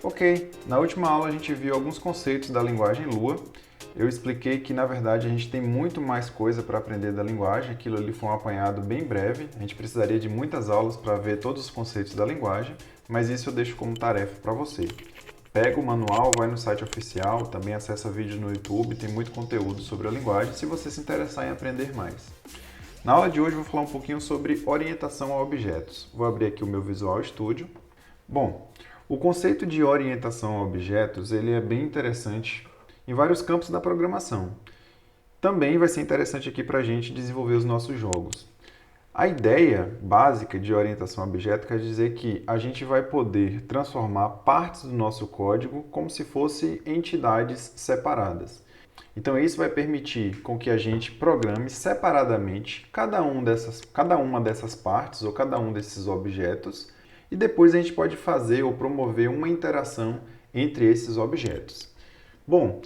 Ok, na última aula a gente viu alguns conceitos da linguagem Lua. Eu expliquei que, na verdade, a gente tem muito mais coisa para aprender da linguagem. Aquilo ali foi um apanhado bem breve. A gente precisaria de muitas aulas para ver todos os conceitos da linguagem, mas isso eu deixo como tarefa para você. Pega o manual, vai no site oficial, também acessa vídeos no YouTube, tem muito conteúdo sobre a linguagem, se você se interessar em aprender mais. Na aula de hoje eu vou falar um pouquinho sobre orientação a objetos. Vou abrir aqui o meu Visual Studio. Bom, o conceito de orientação a objetos ele é bem interessante em vários campos da programação. Também vai ser interessante aqui para a gente desenvolver os nossos jogos. A ideia básica de orientação a objeto quer dizer que a gente vai poder transformar partes do nosso código como se fossem entidades separadas. Então isso vai permitir com que a gente programe separadamente cada uma dessas partes ou cada um desses objetos e depois a gente pode fazer ou promover uma interação entre esses objetos. Bom,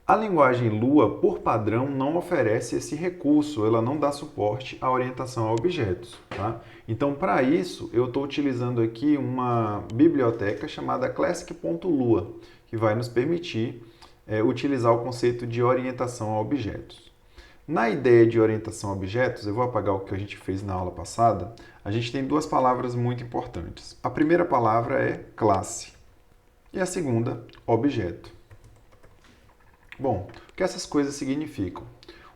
a linguagem Lua, por padrão, não oferece esse recurso, ela não dá suporte à orientação a objetos. Tá? Então, para isso, eu estou utilizando aqui uma biblioteca chamada Classic.Lua, que vai nos permitir utilizar o conceito de orientação a objetos. Na ideia de orientação a objetos, eu vou apagar o que a gente fez na aula passada, a gente tem duas palavras muito importantes. A primeira palavra é classe e a segunda, objeto. Bom, o que essas coisas significam?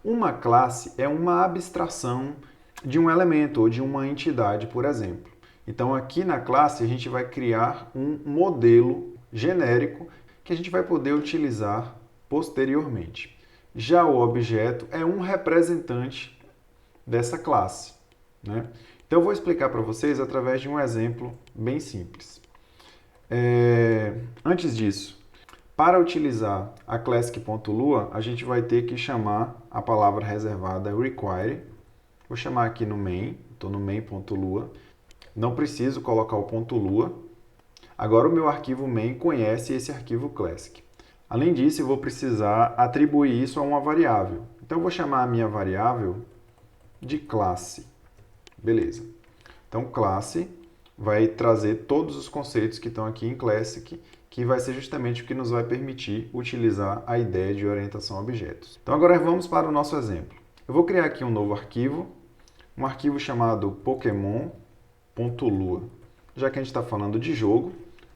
Uma classe é uma abstração de um elemento ou de uma entidade, por exemplo. Então, aqui na classe, a gente vai criar um modelo genérico que a gente vai poder utilizar posteriormente. Já o objeto é um representante dessa classe, né? Então, eu vou explicar para vocês através de um exemplo bem simples. Antes disso, para utilizar a Classic.Lua, a gente vai ter que chamar a palavra reservada require. Vou chamar aqui no main, estou no main.lua. Não preciso colocar o ponto .lua. Agora o meu arquivo main conhece esse arquivo classic. Além disso, eu vou precisar atribuir isso a uma variável. Então eu vou chamar a minha variável de classe. Beleza. Então classe vai trazer todos os conceitos que estão aqui em classic, que vai ser justamente o que nos vai permitir utilizar a ideia de orientação a objetos. Então agora vamos para o nosso exemplo. Eu vou criar aqui um novo arquivo, um arquivo chamado Pokemon.lua. Já que a gente está falando de jogo,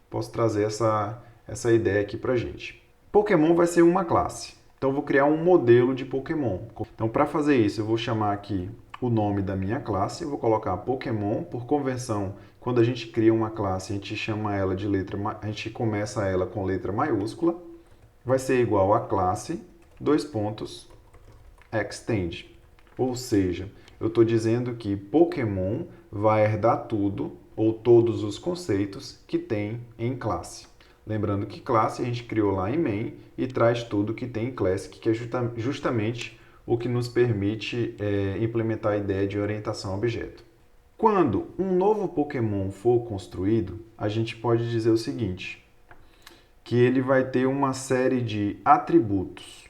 posso trazer essa ideia aqui para a gente. Pokémon vai ser uma classe, então eu vou criar um modelo de Pokémon. Então para fazer isso eu vou chamar aqui o nome da minha classe, eu vou colocar Pokémon, por convenção, quando a gente cria uma classe, a gente chama ela de letra, a gente começa ela com letra maiúscula, vai ser igual a classe, extend. Ou seja, eu estou dizendo que Pokémon vai herdar tudo, ou todos os conceitos que tem em classe. Lembrando que classe a gente criou lá em main e traz tudo que tem em classic, que é justamente o que nos permite implementar a ideia de orientação a objeto. Quando um novo Pokémon for construído, a gente pode dizer o seguinte, que ele vai ter uma série de atributos.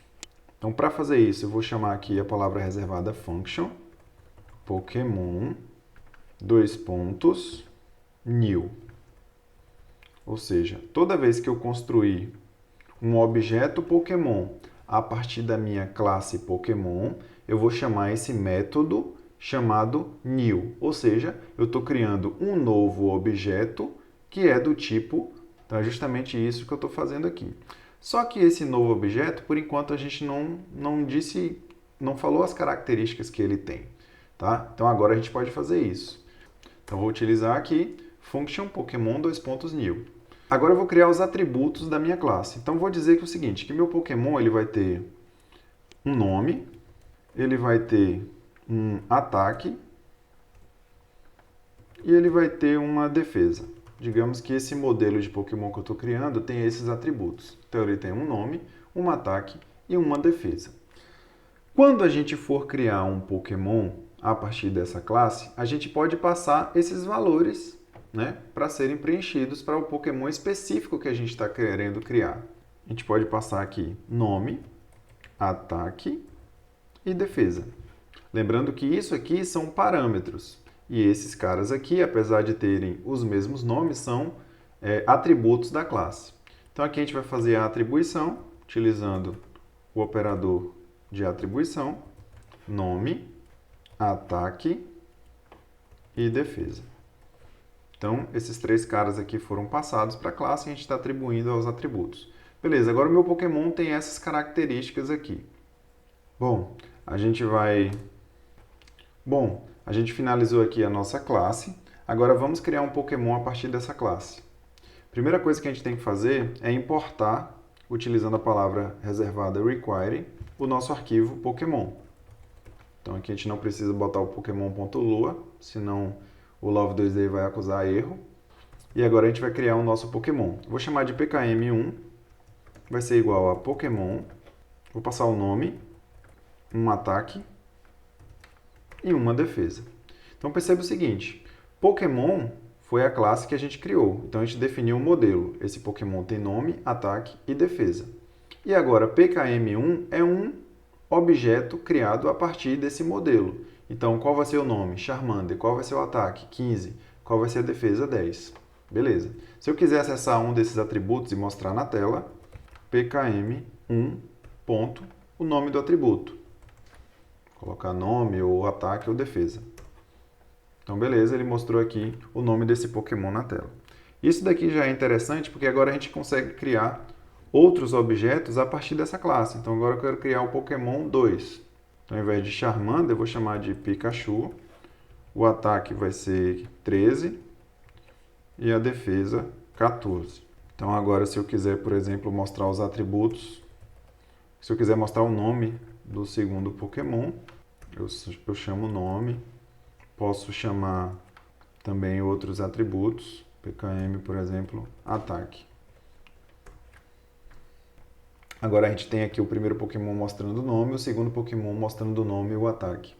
Então, para fazer isso, eu vou chamar aqui a palavra reservada function, Pokémon, new. Ou seja, toda vez que eu construir um objeto Pokémon a partir da minha classe Pokémon, eu vou chamar esse método chamado new. Ou seja, eu estou criando um novo objeto que é do tipo... Então, é justamente isso que eu estou fazendo aqui. Só que esse novo objeto, por enquanto, a gente não falou as características que ele tem. Tá? Então, agora a gente pode fazer isso. Então, vou utilizar aqui function Pokémon new. Agora eu vou criar os atributos da minha classe. Então, vou dizer que é o seguinte, que meu Pokémon ele vai ter um nome, ele vai ter um ataque e ele vai ter uma defesa. Digamos que esse modelo de Pokémon que eu estou criando tem esses atributos. Então, ele tem um nome, um ataque e uma defesa. Quando a gente for criar um Pokémon a partir dessa classe, a gente pode passar esses valores, né, para serem preenchidos para o Pokémon específico que a gente está querendo criar. A gente pode passar aqui nome, ataque e defesa. Lembrando que isso aqui são parâmetros. E esses caras aqui, apesar de terem os mesmos nomes, são atributos da classe. Então aqui a gente vai fazer a atribuição, utilizando o operador de atribuição, nome, ataque e defesa. Então, esses três caras aqui foram passados para a classe e a gente está atribuindo aos atributos. Beleza, agora o meu Pokémon tem essas características aqui. A gente finalizou aqui a nossa classe. Agora vamos criar um Pokémon a partir dessa classe. Primeira coisa que a gente tem que fazer é importar, utilizando a palavra reservada require, o nosso arquivo Pokémon. Então aqui a gente não precisa botar o Pokémon.lua, senão o Love2D vai acusar erro. E agora a gente vai criar o nosso Pokémon. Vou chamar de PKM1, vai ser igual a Pokémon. Vou passar o nome, um ataque e uma defesa. Então perceba o seguinte, Pokémon foi a classe que a gente criou. Então a gente definiu um modelo. Esse Pokémon tem nome, ataque e defesa. E agora PKM1 é um objeto criado a partir desse modelo. Então qual vai ser o nome? Charmander. Qual vai ser o ataque? 15. Qual vai ser a defesa? 10. Beleza. Se eu quiser acessar um desses atributos e mostrar na tela, PKM1. O nome do atributo. Colocar nome, ou ataque, ou defesa. Então, beleza, ele mostrou aqui o nome desse Pokémon na tela. Isso daqui já é interessante, porque agora a gente consegue criar outros objetos a partir dessa classe. Então, agora eu quero criar o Pokémon 2. Então, ao invés de Charmander, eu vou chamar de Pikachu. O ataque vai ser 13 e a defesa 14. Então, agora, se eu quiser, por exemplo, mostrar os atributos, se eu quiser mostrar o nome do segundo Pokémon, eu chamo o nome. Posso chamar também outros atributos, PKM, por exemplo, ataque. Agora a gente tem aqui o primeiro Pokémon mostrando o nome, o segundo Pokémon mostrando o nome e o ataque.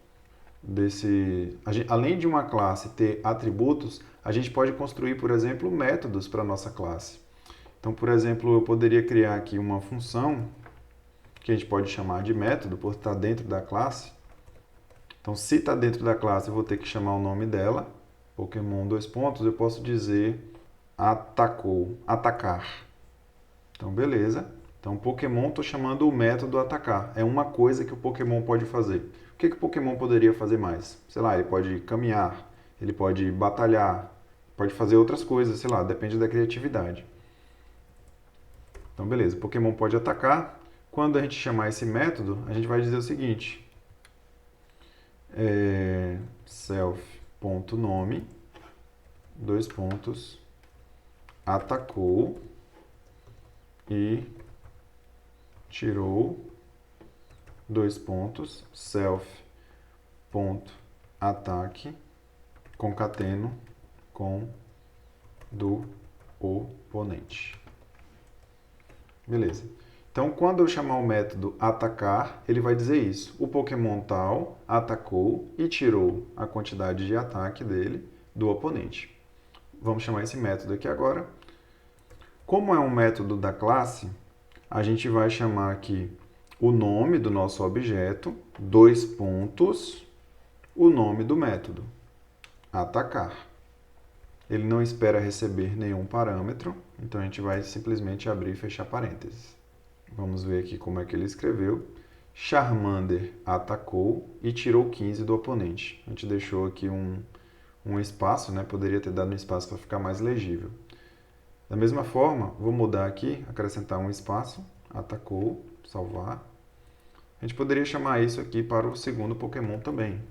Além de uma classe ter atributos, a gente pode construir, por exemplo, métodos para a nossa classe. Então, por exemplo, eu poderia criar aqui uma função que a gente pode chamar de método, por estar dentro da classe. Então, se está dentro da classe, eu vou ter que chamar o nome dela, Pokémon : eu posso dizer atacou, atacar. Então, beleza. Então, Pokémon, estou chamando o método atacar. É uma coisa que o Pokémon pode fazer. O que o Pokémon poderia fazer mais? Sei lá, ele pode caminhar, ele pode batalhar, pode fazer outras coisas, sei lá, depende da criatividade. Então, beleza, o Pokémon pode atacar. Quando a gente chamar esse método, a gente vai dizer o seguinte: self.nome, atacou e tirou, self.ataque, concateno com do oponente. Beleza. Então, quando eu chamar o método atacar, ele vai dizer isso. O Pokémon tal atacou e tirou a quantidade de ataque dele do oponente. Vamos chamar esse método aqui agora. Como é um método da classe, a gente vai chamar aqui o nome do nosso objeto, o nome do método, atacar. Ele não espera receber nenhum parâmetro, então a gente vai simplesmente abrir e fechar parênteses. Vamos ver aqui como é que ele escreveu. Charmander atacou e tirou 15 do oponente. A gente deixou aqui um espaço, né? Poderia ter dado um espaço para ficar mais legível. Da mesma forma, vou mudar aqui, acrescentar um espaço, atacou, salvar. A gente poderia chamar isso aqui para o segundo Pokémon também.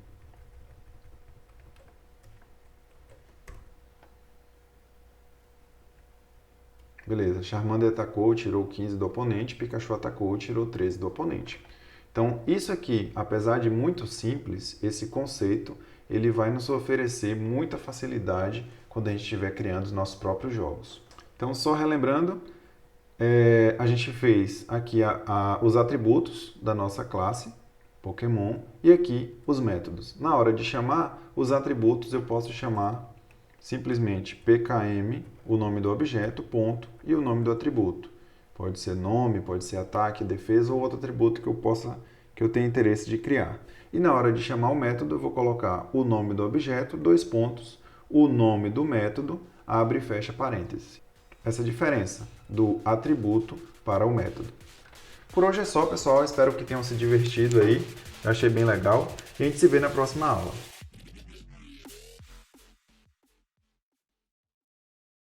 Beleza, Charmander atacou, tirou 15 do oponente, Pikachu atacou, tirou 13 do oponente. Então, isso aqui, apesar de muito simples, esse conceito, ele vai nos oferecer muita facilidade quando a gente estiver criando os nossos próprios jogos. Então, só relembrando, a gente fez aqui os atributos da nossa classe, Pokémon, e aqui os métodos. Na hora de chamar os atributos, eu posso chamar simplesmente PKM, o nome do objeto, ponto, e o nome do atributo. Pode ser nome, pode ser ataque, defesa ou outro atributo que eu tenha interesse de criar. E na hora de chamar o método, eu vou colocar o nome do objeto, o nome do método, abre e fecha parênteses. essa diferença do atributo para o método. Por hoje é só, pessoal. Espero que tenham se divertido aí. Eu achei bem legal. E a gente se vê na próxima aula.